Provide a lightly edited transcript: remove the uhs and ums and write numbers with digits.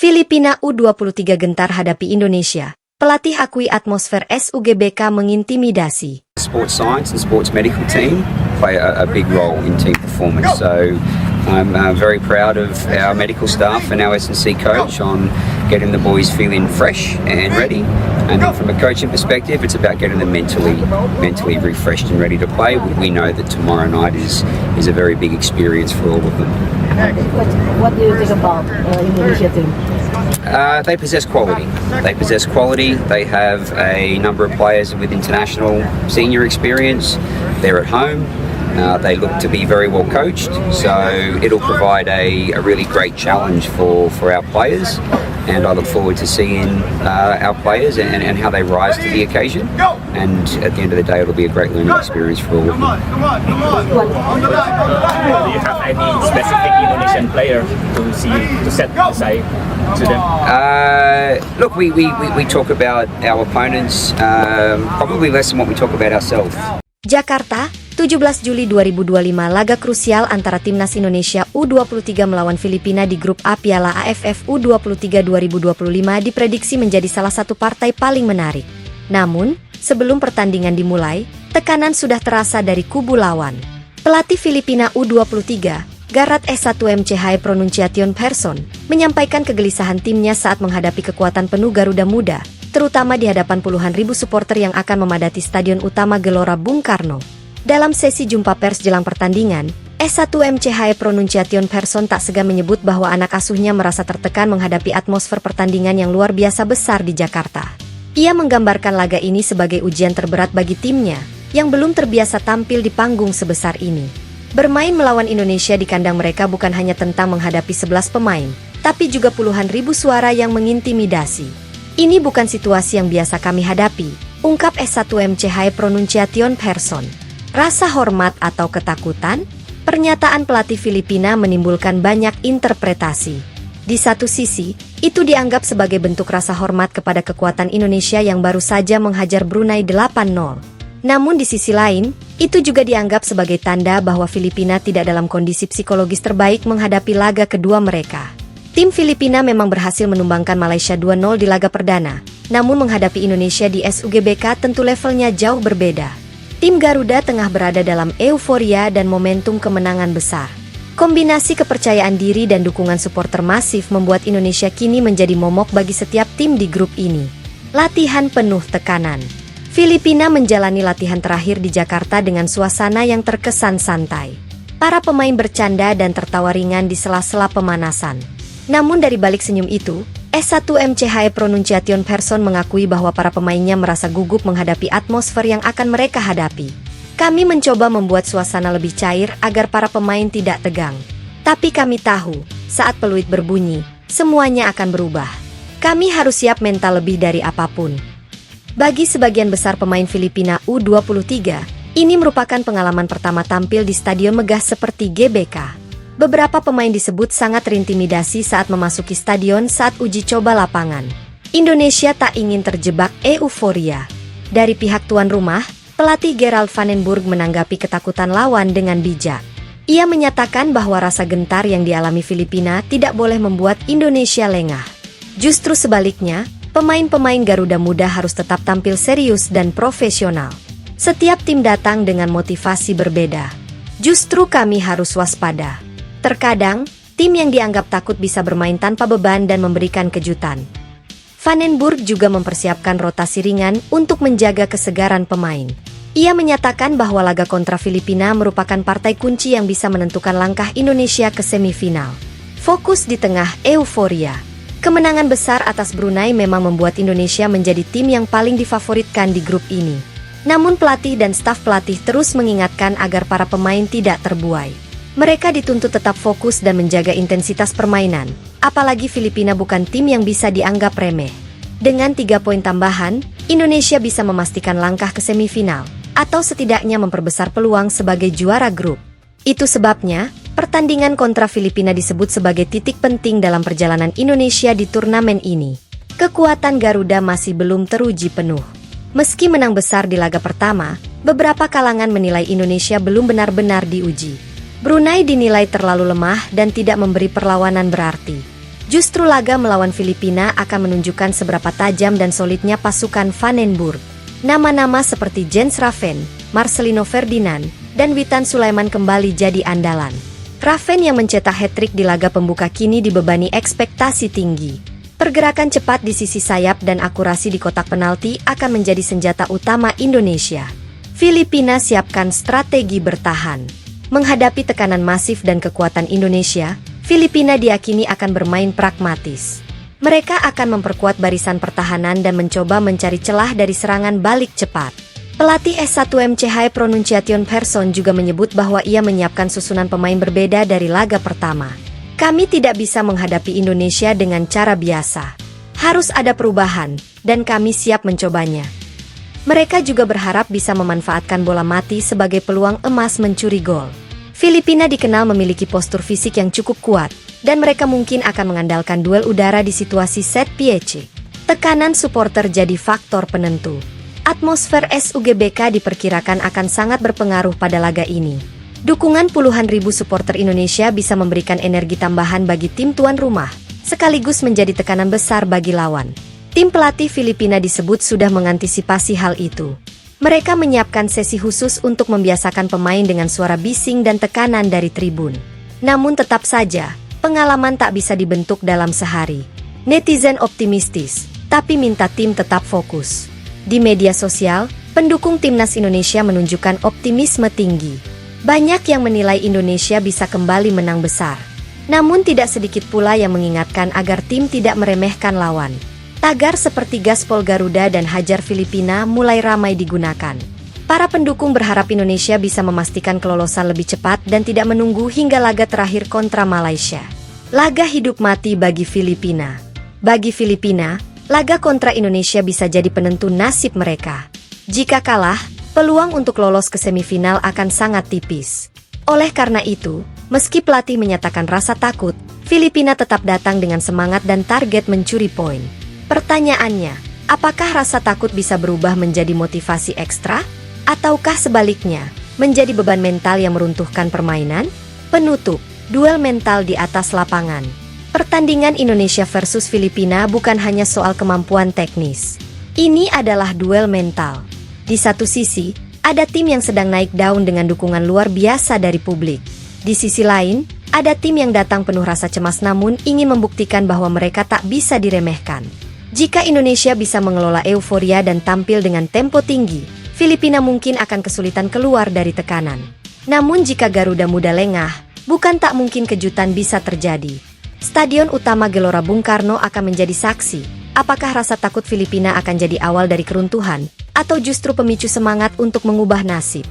Filipina U23 gentar hadapi Indonesia. Pelatih akui atmosfer SUGBK mengintimidasi. Sports science and sports medical team play a big role in team performance. So I'm very proud of our medical staff and our S&C coach on getting the boys feeling fresh and ready. And then from a coaching perspective, it's about getting them mentally refreshed and ready to play. We know that tomorrow night is a very big experience for all of them. What do you think about Indonesia team? They possess quality. They have a number of players with international senior experience. They're at home. They look to be very well coached, so it'll provide a really great challenge for our players, and I look forward to seeing our players and how they rise to the occasion, and at the end of the day it'll be a great learning experience for all of them. Do you have any specific Indonesian player to set aside to them? Look, we talk about our opponents probably less than what we talk about ourselves. Jakarta, 17 Juli 2025 laga krusial antara Timnas Indonesia U23 melawan Filipina di grup A Piala AFF U23 2025 diprediksi menjadi salah satu partai paling menarik. Namun, sebelum pertandingan dimulai, tekanan sudah terasa dari kubu lawan. Pelatih Filipina U23, Garrat S1MC High Pronunciation Person, menyampaikan kegelisahan timnya saat menghadapi kekuatan penuh Garuda Muda, terutama di hadapan puluhan ribu supporter yang akan memadati Stadion Utama Gelora Bung Karno. Dalam sesi jumpa pers jelang pertandingan, S1MC High Pronunciation Person tak segan menyebut bahwa anak asuhnya merasa tertekan menghadapi atmosfer pertandingan yang luar biasa besar di Jakarta. Ia menggambarkan laga ini sebagai ujian terberat bagi timnya, yang belum terbiasa tampil di panggung sebesar ini. Bermain melawan Indonesia di kandang mereka bukan hanya tentang menghadapi 11 pemain, tapi juga puluhan ribu suara yang mengintimidasi. Ini bukan situasi yang biasa kami hadapi, ungkap S1MC High Pronunciation Person. Rasa hormat atau ketakutan? Pernyataan pelatih Filipina menimbulkan banyak interpretasi. Di satu sisi, itu dianggap sebagai bentuk rasa hormat kepada kekuatan Indonesia yang baru saja menghajar Brunei 8-0. Namun di sisi lain, itu juga dianggap sebagai tanda bahwa Filipina tidak dalam kondisi psikologis terbaik menghadapi laga kedua mereka. Tim Filipina memang berhasil menumbangkan Malaysia 2-0 di laga perdana, namun menghadapi Indonesia di SUGBK tentu levelnya jauh berbeda. Tim Garuda tengah berada dalam euforia dan momentum kemenangan besar. Kombinasi kepercayaan diri dan dukungan supporter masif membuat Indonesia kini menjadi momok bagi setiap tim di grup ini. Latihan penuh tekanan. Filipina menjalani latihan terakhir di Jakarta dengan suasana yang terkesan santai. Para pemain bercanda dan tertawa ringan di sela-sela pemanasan. Namun dari balik senyum itu, S1MC High Pronunciation Person mengakui bahwa para pemainnya merasa gugup menghadapi atmosfer yang akan mereka hadapi. Kami mencoba membuat suasana lebih cair agar para pemain tidak tegang. Tapi kami tahu, saat peluit berbunyi, semuanya akan berubah. Kami harus siap mental lebih dari apapun. Bagi sebagian besar pemain Filipina U23, ini merupakan pengalaman pertama tampil di stadion megah seperti GBK. Beberapa pemain disebut sangat terintimidasi saat memasuki stadion saat uji coba lapangan. Indonesia tak ingin terjebak euforia. Dari pihak tuan rumah, pelatih Gerald Vandenburg menanggapi ketakutan lawan dengan bijak. Ia menyatakan bahwa rasa gentar yang dialami Filipina tidak boleh membuat Indonesia lengah. Justru sebaliknya, pemain-pemain Garuda Muda harus tetap tampil serius dan profesional. Setiap tim datang dengan motivasi berbeda. Justru kami harus waspada. Terkadang, tim yang dianggap takut bisa bermain tanpa beban dan memberikan kejutan. Vandenburg juga mempersiapkan rotasi ringan untuk menjaga kesegaran pemain. Ia menyatakan bahwa laga kontra Filipina merupakan partai kunci yang bisa menentukan langkah Indonesia ke semifinal. Fokus di tengah euforia. Kemenangan besar atas Brunei memang membuat Indonesia menjadi tim yang paling difavoritkan di grup ini. Namun pelatih dan staf pelatih terus mengingatkan agar para pemain tidak terbuai. Mereka dituntut tetap fokus dan menjaga intensitas permainan, apalagi Filipina bukan tim yang bisa dianggap remeh. Dengan 3 poin tambahan, Indonesia bisa memastikan langkah ke semifinal, atau setidaknya memperbesar peluang sebagai juara grup. Itu sebabnya, pertandingan kontra Filipina disebut sebagai titik penting dalam perjalanan Indonesia di turnamen ini. Kekuatan Garuda masih belum teruji penuh. Meski menang besar di laga pertama, beberapa kalangan menilai Indonesia belum benar-benar diuji. Brunei dinilai terlalu lemah dan tidak memberi perlawanan berarti. Justru laga melawan Filipina akan menunjukkan seberapa tajam dan solidnya pasukan Vandenburg. Nama-nama seperti Jens Raven, Marcelino Ferdinand, dan Witan Sulaiman kembali jadi andalan. Raven yang mencetak hat-trick di laga pembuka kini dibebani ekspektasi tinggi. Pergerakan cepat di sisi sayap dan akurasi di kotak penalti akan menjadi senjata utama Indonesia. Filipina siapkan strategi bertahan. Menghadapi tekanan masif dan kekuatan Indonesia, Filipina diyakini akan bermain pragmatis. Mereka akan memperkuat barisan pertahanan dan mencoba mencari celah dari serangan balik cepat. Pelatih S1MCH Pronunciation Person juga menyebut bahwa ia menyiapkan susunan pemain berbeda dari laga pertama. Kami tidak bisa menghadapi Indonesia dengan cara biasa. Harus ada perubahan, dan kami siap mencobanya. Mereka juga berharap bisa memanfaatkan bola mati sebagai peluang emas mencuri gol. Filipina dikenal memiliki postur fisik yang cukup kuat, dan mereka mungkin akan mengandalkan duel udara di situasi set piece. Tekanan supporter jadi faktor penentu. Atmosfer SUGBK diperkirakan akan sangat berpengaruh pada laga ini. Dukungan puluhan ribu supporter Indonesia bisa memberikan energi tambahan bagi tim tuan rumah, sekaligus menjadi tekanan besar bagi lawan. Tim pelatih Filipina disebut sudah mengantisipasi hal itu. Mereka menyiapkan sesi khusus untuk membiasakan pemain dengan suara bising dan tekanan dari tribun. Namun tetap saja, pengalaman tak bisa dibentuk dalam sehari. Netizen optimistis, tapi minta tim tetap fokus. Di media sosial, pendukung timnas Indonesia menunjukkan optimisme tinggi. Banyak yang menilai Indonesia bisa kembali menang besar. Namun tidak sedikit pula yang mengingatkan agar tim tidak meremehkan lawan. Tagar seperti Gaspol Garuda dan Hajar Filipina mulai ramai digunakan. Para pendukung berharap Indonesia bisa memastikan kelolosan lebih cepat dan tidak menunggu hingga laga terakhir kontra Malaysia. Laga hidup mati bagi Filipina. Bagi Filipina, laga kontra Indonesia bisa jadi penentu nasib mereka. Jika kalah, peluang untuk lolos ke semifinal akan sangat tipis. Oleh karena itu, meski pelatih menyatakan rasa takut, Filipina tetap datang dengan semangat dan target mencuri poin. Pertanyaannya, apakah rasa takut bisa berubah menjadi motivasi ekstra? Ataukah sebaliknya, menjadi beban mental yang meruntuhkan permainan? Penutup, duel mental di atas lapangan. Pertandingan Indonesia versus Filipina bukan hanya soal kemampuan teknis. Ini adalah duel mental. Di satu sisi, ada tim yang sedang naik daun dengan dukungan luar biasa dari publik. Di sisi lain, ada tim yang datang penuh rasa cemas namun ingin membuktikan bahwa mereka tak bisa diremehkan. Jika Indonesia bisa mengelola euforia dan tampil dengan tempo tinggi, Filipina mungkin akan kesulitan keluar dari tekanan. Namun jika Garuda Muda lengah, bukan tak mungkin kejutan bisa terjadi. Stadion utama Gelora Bung Karno akan menjadi saksi, apakah rasa takut Filipina akan jadi awal dari keruntuhan, atau justru pemicu semangat untuk mengubah nasib.